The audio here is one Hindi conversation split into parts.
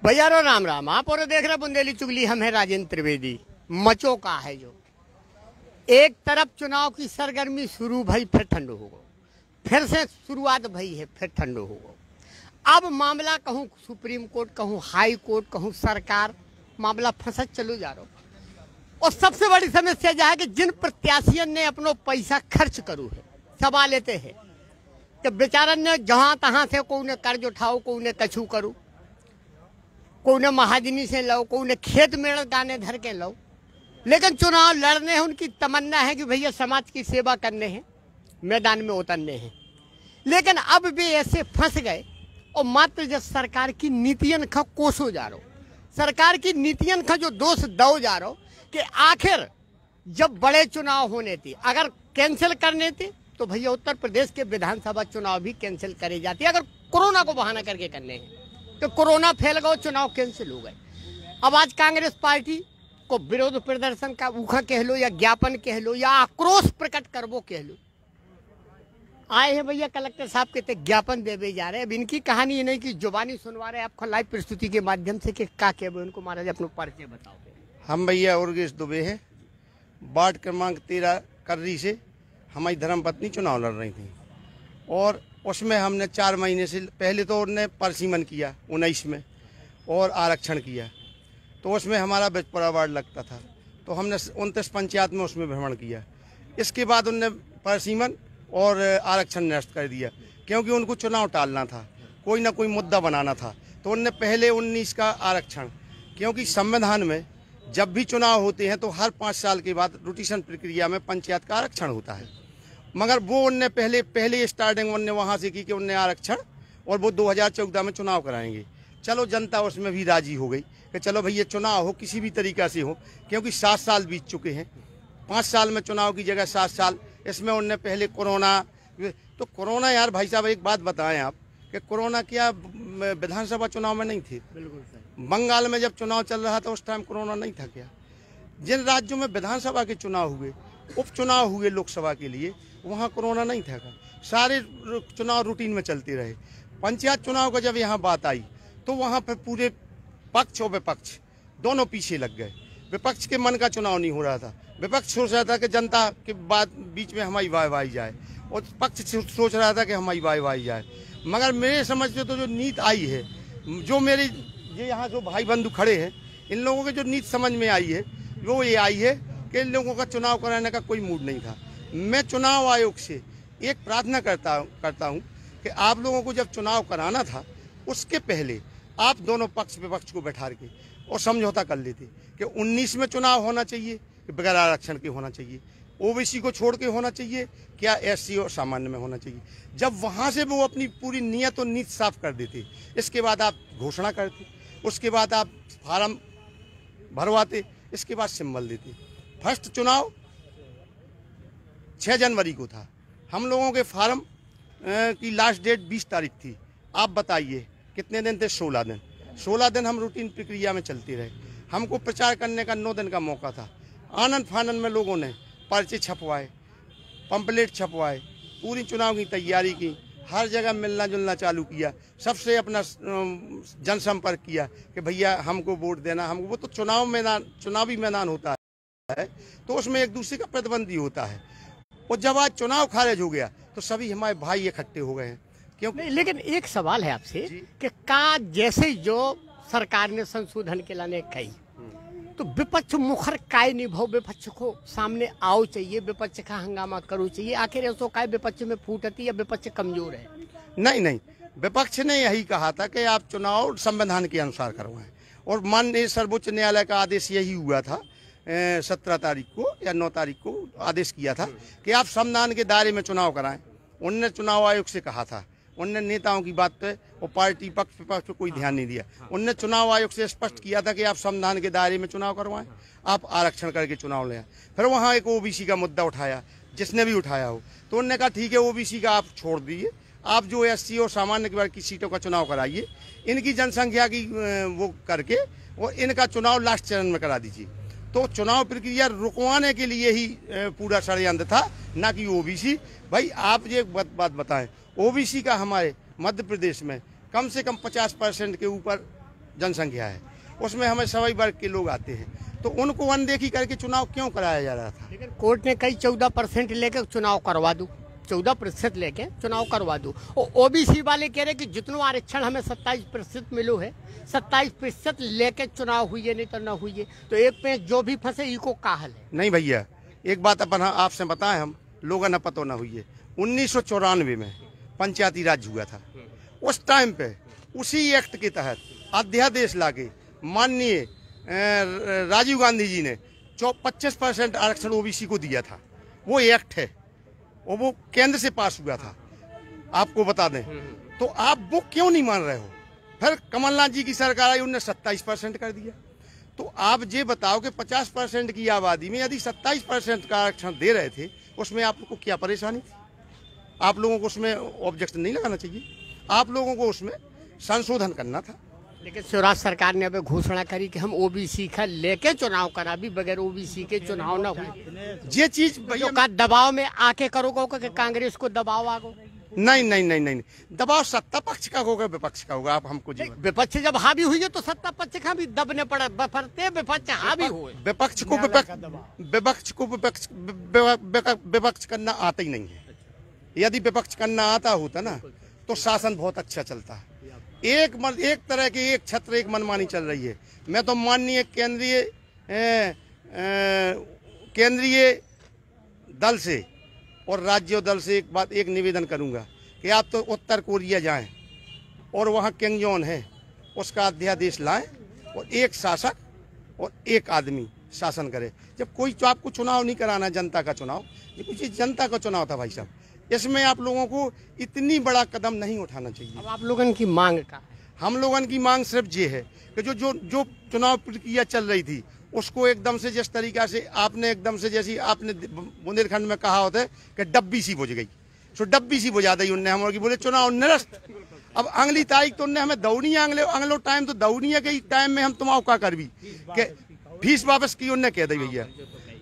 भैया रो राम राम। आप और देख रहे बुंदेली चुगली, हम है राजेंद्र त्रिवेदी। मचो का है जो एक तरफ चुनाव की सरगर्मी शुरू भई, फिर ठंडो हो गो, फिर से शुरुआत भई है, फिर ठंडो हो गो। अब मामला कहूँ सुप्रीम कोर्ट, कहूँ हाई कोर्ट, कहूँ सरकार, मामला फंसा चलो जा रहा। और सबसे बड़ी समस्या यह है कि जिन प्रत्याशियों ने अपनो पैसा खर्च करू है, सवाल लेते हैं कि बेचारन ने जहाँ तहाँ से को ने कर्ज उठाओ, को ने कछू करूँ, को ने महाजनी से लो, को ने खेत में दाने धर के लो। लेकिन चुनाव लड़ने हैं, उनकी तमन्ना है कि भैया समाज की सेवा करने हैं, मैदान में उतरने हैं। लेकिन अब भी ऐसे फंस गए और मात्र जब सरकार की नीतियन का कोसो जा रहा, सरकार की नीतियन का जो दोष दो जा रहा कि आखिर जब बड़े चुनाव होने थे, अगर कैंसिल करने थे तो भैया उत्तर प्रदेश के विधानसभा चुनाव भी कैंसिल करे जाते। अगर कोरोना को बहाना करके करने हैं तो कोरोना फैल गया, चुनाव कैंसिल हो गए। अब आज कांग्रेस पार्टी को विरोध प्रदर्शन का ऊखा कह लो या ज्ञापन कह लो या आक्रोश प्रकट करवो कह लो, आए हैं भैया कलेक्टर साहब के ज्ञापन देवे जा रहे हैं। अब इनकी कहानी ये नहीं कि जुबानी सुनवा रहे हैं आपको लाइव प्रस्तुति के माध्यम से कि का कहे उनको। महाराज अपना परिचय बताओ। हम भैया उर्गेश दुबे हैं, वार्ड क्रमांक 13 कर्री से हमारी धर्मपत्नी चुनाव लड़ रही थी और उसमें हमने 4 महीने से पहले तो उन्होंने परसीमन किया 19 में और आरक्षण किया, तो उसमें हमारा बिजपुरा वार्ड लगता था, तो हमने 29 पंचायत में उसमें भ्रमण किया। इसके बाद उनने परसीमन और आरक्षण नष्ट कर दिया क्योंकि उनको चुनाव टालना था, कोई ना कोई मुद्दा बनाना था। तो उनने पहले 19 का आरक्षण, क्योंकि संविधान में जब भी चुनाव होते हैं तो हर 5 साल के बाद रोटेशन प्रक्रिया में पंचायत का आरक्षण होता है, मगर वो उनने पहले स्टार्टिंग उनने वहाँ से की कि उनने आरक्षण और वो 2014 में चुनाव कराएंगे। चलो जनता उसमें भी राजी हो गई कि चलो भैया चुनाव हो किसी भी तरीक़ा से हो, क्योंकि 7 साल बीत चुके हैं। 5 साल में चुनाव की जगह 7 साल, इसमें उनने पहले कोरोना, तो कोरोना यार भाई साहब एक बात बताएं आप कि कोरोना क्या विधानसभा चुनाव में नहीं थे? बिल्कुल सही। बंगाल में जब चुनाव चल रहा था उस टाइम कोरोना नहीं था क्या? जिन राज्यों में विधानसभा के चुनाव हुए, उपचुनाव हुए लोकसभा के लिए, वहाँ कोरोना नहीं था का? सारे चुनाव रूटीन में चलते रहे। पंचायत चुनाव का जब यहाँ बात आई तो वहाँ पर पूरे पक्ष और विपक्ष दोनों पीछे लग गए। विपक्ष के मन का चुनाव नहीं हो रहा था, विपक्ष सोच रहा था कि जनता के बाद बीच में हमारी वाहवाही जाए और पक्ष सोच रहा था कि हमारी वाहवाही जाए। मगर मेरे समझ से तो जो नीत आई है, जो मेरे ये यहाँ जो भाई बंधु खड़े हैं, इन लोगों के जो नीत समझ में आई है वो ये आई है कि इन लोगों का चुनाव कराने का कोई मूड नहीं था। मैं चुनाव आयोग से एक प्रार्थना करता हूँ कि आप लोगों को जब चुनाव कराना था उसके पहले आप दोनों पक्ष विपक्ष को बैठा के और समझौता कर लेते कि 19 में चुनाव होना चाहिए कि बगैर आरक्षण के होना चाहिए, ओबीसी को छोड़ के होना चाहिए क्या एससी और सामान्य में होना चाहिए। जब वहाँ से वो अपनी पूरी नियत और नीति साफ कर देते, इसके बाद आप घोषणा करते, उसके बाद आप फार्म भरवाते, इसके बाद सिंबल देते। फर्स्ट चुनाव 6 जनवरी को था, हम लोगों के फार्म की लास्ट डेट 20 तारीख थी। आप बताइए कितने दिन थे? 16 दिन। 16 दिन हम रूटीन प्रक्रिया में चलते रहे। हमको प्रचार करने का 9 दिन का मौका था। आनंद फानंद में लोगों ने पर्चे छपवाए, पंपलेट छपवाए, पूरी चुनाव की तैयारी की, हर जगह मिलना जुलना चालू किया, सबसे अपना जनसंपर्क किया कि भैया हमको वोट देना। हमको वो तो चुनावी मैदान होता है तो उसमें एक दूसरे का प्रतिद्वंदी होता है। और जब आज चुनाव खारिज हो गया तो सभी हमारे भाई इकट्ठे हो गए हैं। क्योंकि लेकिन एक सवाल है आपसे कि का जैसे जो सरकार ने संशोधन के लाने कही तो विपक्ष मुखर काय निभाओ, विपक्ष को सामने आओ चाहिए, विपक्ष का हंगामा करो चाहिए। आखिर ऐसा काय विपक्ष में फूट आती है, विपक्ष कमजोर है? नहीं, विपक्ष ने यही कहा था कि आप चुनाव संविधान के अनुसार करवाएं और माननीय सर्वोच्च न्यायालय का आदेश यही हुआ था। 17 तारीख को या 9 तारीख को आदेश किया था कि आप संविधान के दायरे में चुनाव कराएं। उनने चुनाव आयोग से कहा था, उनने नेताओं की बात पे और पार्टी पक्ष विपक्ष पे कोई ध्यान नहीं दिया। उनने चुनाव आयोग से स्पष्ट किया था कि आप संविधान के दायरे में चुनाव करवाएं, आप आरक्षण करके चुनाव लें। फिर वहाँ एक ओबीसी का मुद्दा उठाया, जिसने भी उठाया हो, तो उन्होंने कहा ठीक है ओबीसी का आप छोड़ दीजिए, आप जो एससी और सामान्य के वर्ग की सीटों का चुनाव कराइए, इनकी जनसंख्या की वो करके और इनका चुनाव लास्ट चरण में करा दीजिए। तो चुनाव प्रक्रिया रुकवाने के लिए ही पूरा षड्यंत्र था, ना कि ओबीसी। भाई आप ये बात बताएं, ओबीसी का हमारे मध्य प्रदेश में कम से कम 50% के ऊपर जनसंख्या है, उसमें हमें सभी वर्ग के लोग आते हैं, तो उनको अनदेखी करके चुनाव क्यों कराया जा रहा था? लेकिन कोर्ट ने कई 14% लेके चुनाव करवा दूं, 14% लेके चुनाव करवा दूं। और ओबीसी वाले कह रहे कि जितनो आरक्षण हमें 27% मिलो है, 27% लेके चुनाव हुई है, नहीं तो ना हुई है, तो एक पे जो भी फंसे इको का हल है। नहीं भैया, एक बात अपन आपसे बताएं, हम लोगों न पतो न हुई है, 1994 में पंचायती राज हुआ था। उस टाइम पे उसी एक्ट के तहत अध्यादेश लाके माननीय राजीव गांधी जी ने 25% आरक्षण ओबीसी को दिया था। वो एक्ट है और वो केंद्र से पास हुआ था, आपको बता दें। तो आप वो क्यों नहीं मान रहे हो? फिर कमलनाथ जी की सरकार आई, उन्होंने 27% कर दिया। तो आप ये बताओ कि 50% की आबादी में यदि 27% का आरक्षण दे रहे थे, उसमें आप लोगों को क्या परेशानी थी? आप लोगों को उसमें ऑब्जेक्शन नहीं लगाना चाहिए, आप लोगों को उसमें संशोधन करना था। लेकिन स्वराज सरकार ने अब घोषणा करी कि हम ओबीसी का लेके चुनाव करा, भी बगैर ओबीसी के चुनाव ना हुई। ये चीज का दबाव में आके करोगे कि कांग्रेस को दबाव आगो? नहीं नहीं नहीं नहीं, दबाव सत्ता पक्ष का होगा, विपक्ष का होगा। आप हमको जी विपक्ष जब हावी हुई है तो सत्ता पक्ष का भी दबने पड़ा, बफरते विपक्ष हावी हुए। विपक्ष को विपक्ष करना आता ही नहीं है। यदि विपक्ष करना आता होता ना तो शासन बहुत अच्छा चलता है। एक तरह की एक छत्र एक मनमानी चल रही है। मैं तो माननीय केंद्रीय दल से और राज्य दल से एक निवेदन करूंगा कि आप तो उत्तर कोरिया जाएं और वहां किंगजोन है, उसका अध्यादेश लाएं और एक शासक और एक आदमी शासन करे। जब कोई तो आपको चुनाव नहीं कराना, जनता का चुनाव, ये कुछ जनता का चुनाव था भाई साहब। इसमें आप लोगों को इतनी बड़ा कदम नहीं उठाना चाहिए। अब आप लोगों की मांग का? हम लोगों की मांग सिर्फ ये है कि जो चुनाव प्रक्रिया चल रही थी उसको एकदम से जिस तरीका से आपने एकदम से जैसी आपने बुंदेलखंड में कहा होता है कि डब्बी सी बुझ गई, सो डब्बी सी बुझा दी उनने हम, बोले चुनाव निरस्त। अब अगली तारीख तो उनने हमें दौड़िया, अगलो टाइम तो दौड़िया के टाइम में हम तुम का कर भी कि फीस वापस की उनने कह दी भैया।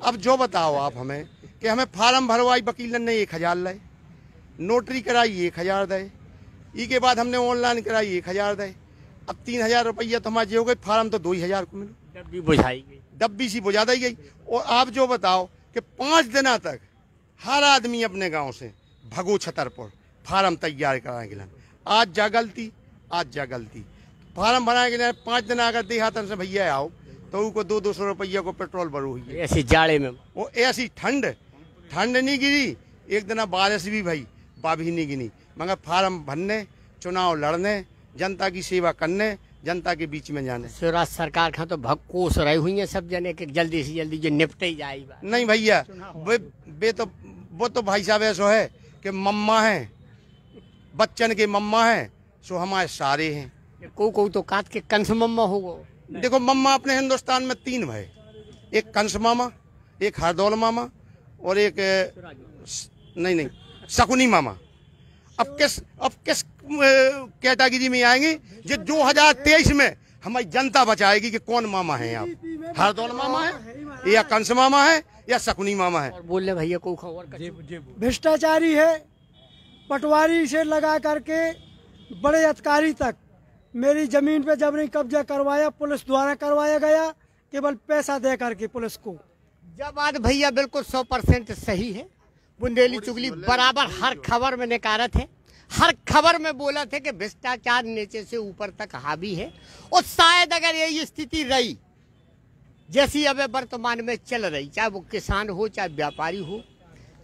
अब जो बताओ आप हमें कि हमें फार्म भरवाई, वकील ने 1000 लाए, नोटरी कराई 1000 दे, के बाद हमने ऑनलाइन कराई 1000 दे। अब 3000 रुपया तो हमारे हो गए, फार्म तो 2000 को मिलो, डब्बी बुझाई गई, डब्बी सी बुझा दी गई। और आप जो बताओ कि 5 दिनों तक हर आदमी अपने गांव से भगो छतरपुर फार्म तैयार कराए गए। आज जा गलती, आज जा गलती, फार्म बनाए गए 5 दिन अगर देहातन से भैया आओ तो उनको 200 रुपया को पेट्रोल भरो हुई है। ऐसी जाड़े में, वो ऐसी ठंड नहीं गिरी, एक दिन बारिश भी भाई बाभी नहीं गिनी, मगर फार्म भरने, चुनाव लड़ने, जनता की सेवा करने, जनता के बीच में जाने। स्वराज सरकार का तो भक्कोस रही हुई है सब जने कि जल्दी से जल्दी जो निपटे ही जाएगा। नहीं भैया, वो तो भाई साहब ऐसा है कि मम्मा है, बच्चन के मम्मा है, सो हमारे सारे हैं। को तो काट के कंस मम्मा होगा। देखो मम्मा अपने हिंदुस्तान में 3 भाई, एक कंस मामा, एक हरदौल मामा और एक नहीं शकुनी मामा। अब किस कैटेगरी में आएंगे? जो 2023 में हमारी जनता बचाएगी कि कौन मामा है आप, हरदौल मामा है या कंस मामा है या शकुनी मामा है। और बोल ले भैया को खबर भ्रष्टाचारी है, पटवारी से लगा करके बड़े अधिकारी तक मेरी जमीन पे जबरी कब्जा करवाया, पुलिस द्वारा करवाया गया, केवल पैसा दे करके पुलिस को। जब बात भैया बिल्कुल 100% सही है। बुंदेली चुगली बराबर हर खबर में नकारत है, हर खबर में बोला थे कि भ्रष्टाचार नीचे से ऊपर तक हावी है। और शायद अगर यही स्थिति रही जैसी अब वर्तमान में चल रही, चाहे वो किसान हो, चाहे व्यापारी हो,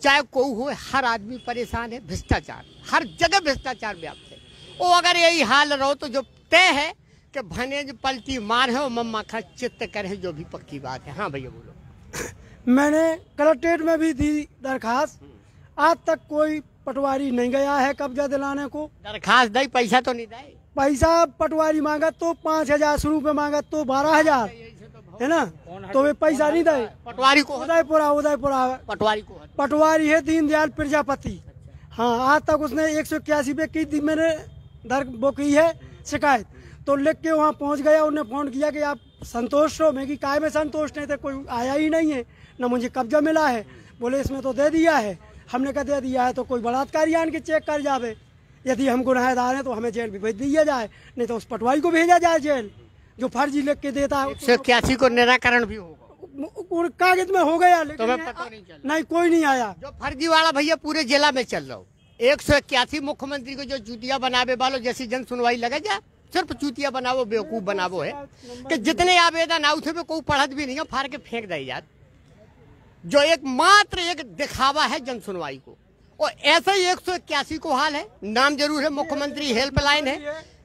चाहे कोई हो, हर आदमी परेशान है। भ्रष्टाचार हर जगह, भ्रष्टाचार व्याप्त है। और अगर यही हाल रहो तो जो तय है कि भनेज पलटी मार है और मम्मा खा चित्त करे, जो भी पक्की बात है। हाँ भैया बोलो। मैंने कलेक्ट्रेट में भी दी दरखास्त, आज तक कोई पटवारी नहीं गया है कब्जा दिलाने को। दरखास्त दे, पैसा तो नहीं दे। पैसा पटवारी मांगा तो 5000 शुरू पे मांगा तो 12000 है ना, तो वे पैसा नहीं दे। पटवारी को उदयपुरा पटवारी है दीनदयाल प्रजापति। हाँ, आज तक उसने 181 पे की थी, मैंने वो की है शिकायत, तो लिख के वहाँ पहुँच गया। उन्हें फोन किया कि आप संतोष हो? मैं कि काय में संतोष नहीं थे, कोई आया ही नहीं है, ना मुझे कब्जा मिला है। बोले इसमें तो दे दिया है। हमने कहा दे दिया है तो कोई बलात्कारी आन के चेक कर जावे, यदि हम गुनाहगार हैं तो हमें जेल भी भेज दिया जाए, नहीं तो उस पटवारी को भेजा जाए जेल। जो फर्जी लिख के देता है 181 को निराकरण भी होगा, और कागज में हो गया, लेकिन तुम्हें पता नहीं चला? नहीं, कोई नहीं आया। जो फर्जी वाला भैया पूरे जिला में चल रहा हो, 181 मुख्यमंत्री को जो चूतिया बनावे वालों जैसी जन सुनवाई लगे जा, सिर्फ चूतिया बनावो, बेवकूफ बनावो है कि जितने आवेदन आउथे में कोई पढ़त भी नहीं है, फाड़ के फेंक दे यार। जो एक मात्र एक दिखावा है जन सुनवाई को, और ऐसे ही 181 को हाल है। नाम जरूर है मुख्यमंत्री हेल्पलाइन है,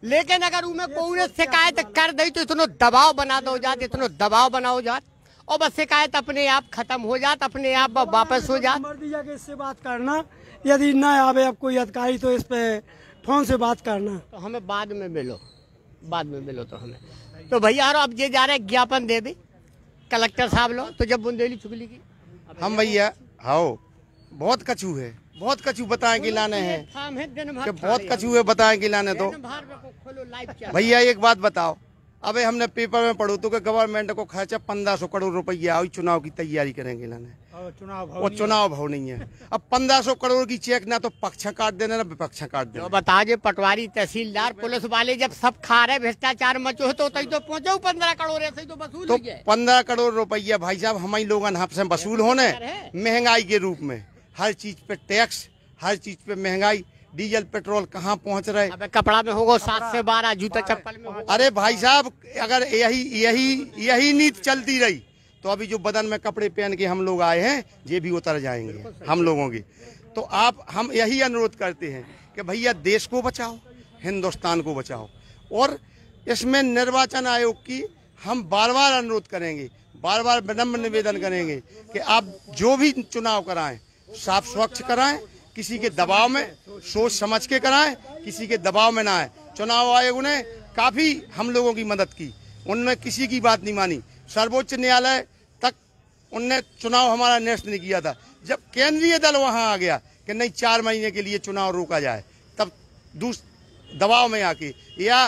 लेकिन अगर उनमें कोई शिकायत कर दे तो इतना दबाव बना दो जात, इतना दबाव बनाओ जात, और बस शिकायत अपने आप खत्म हो जात, अपने आप वापस हो जात। मर्जी जाके इससे बात करना, यदि न आवे अब कोई अधिकारी तो इस पे फोन से बात करना। तो हमें बाद में मिलो, बाद में मिलो तो हमें। तो भैया अब ये जा रहे ज्ञापन दे दे कलेक्टर साहब लो, तो जब बुंदेली चुगली की हम भैया हाँ बहुत कछू है, बहुत कछू बताएं कि लाने हैं, कि बहुत कछू है बताएं कि लाने। तो भैया एक बात बताओ, अबे हमने पेपर में पढ़ो तो कि गवर्नमेंट को खर्चा 1500 करोड़ रुपया चुनाव की तैयारी करेंगे लाने, और चुनाव भाव नहीं है। अब 1500 करोड़ की चेक ना तो पक्ष काट देना ना विपक्ष काट देना। बता जे पटवारी तहसीलदार पुलिस वाले जब सब खा रहे भ्रष्टाचार मचो तो पहुंचो 15 करोड़ ऐसे तो वसूल तो 15 करोड़ रुपया भाई साहब हमारी लोगन आपसे वसूल होने, महंगाई के रूप में हर चीज पे टैक्स, हर चीज पे महंगाई, डीजल पेट्रोल कहाँ पहुँच रहे। अब कपड़ा में होगा 7 से 12, जूता चप्पल में होगा। अरे भाई साहब अगर यही नीति चलती रही तो अभी जो बदन में कपड़े पहन के हम लोग आए हैं ये भी उतर जाएंगे हम लोगों की। तो हम यही अनुरोध करते हैं कि भैया देश को बचाओ, हिंदुस्तान को बचाओ, और इसमें निर्वाचन आयोग की हम बार बार अनुरोध करेंगे, बार बार विनम्र निवेदन करेंगे कि आप जो भी चुनाव कराएं साफ स्वच्छ कराएं, किसी के दबाव में सोच समझ के कराएं, किसी के दबाव में ना आए। चुनाव आयोग ने काफी हम लोगों की मदद की, उनने किसी की बात नहीं मानी, सर्वोच्च न्यायालय तक उनने चुनाव हमारा निरस्त नहीं किया था। जब केंद्रीय दल वहां आ गया कि नहीं 4 महीने के लिए चुनाव रोका जाए, तब दबाव में आके या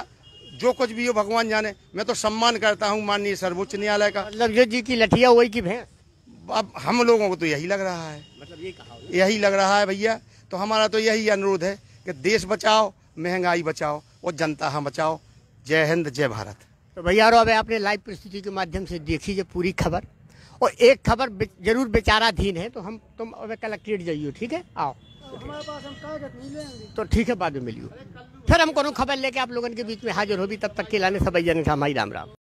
जो कुछ भी हो भगवान जाने। मैं तो सम्मान करता हूं माननीय सर्वोच्च न्यायालय का। मतलब जो जी की लठिया वही की भैंस, अब हम लोगों को तो यही लग रहा है, मतलब ये कहा यही लग रहा है भैया। तो हमारा तो यही अनुरोध है कि देश बचाओ, महंगाई बचाओ और जनता हम बचाओ। जय हिंद, जय भारत। तो भैया अब आपने लाइव परिस्थिति के माध्यम से देखी जो पूरी खबर, और एक खबर जरूर बेचाराधीन है, तो तुम अब कलेक्ट्रेट जाइयो, ठीक है? आओ हमारे पास हम कागज नहीं लेंगे, तो ठीक है, बाद में मिलियो, फिर हम कोनो खबर लेके आप लोगों के बीच में हाजिर होगी। तब तक के लाने सब जन का हमारी राम राम।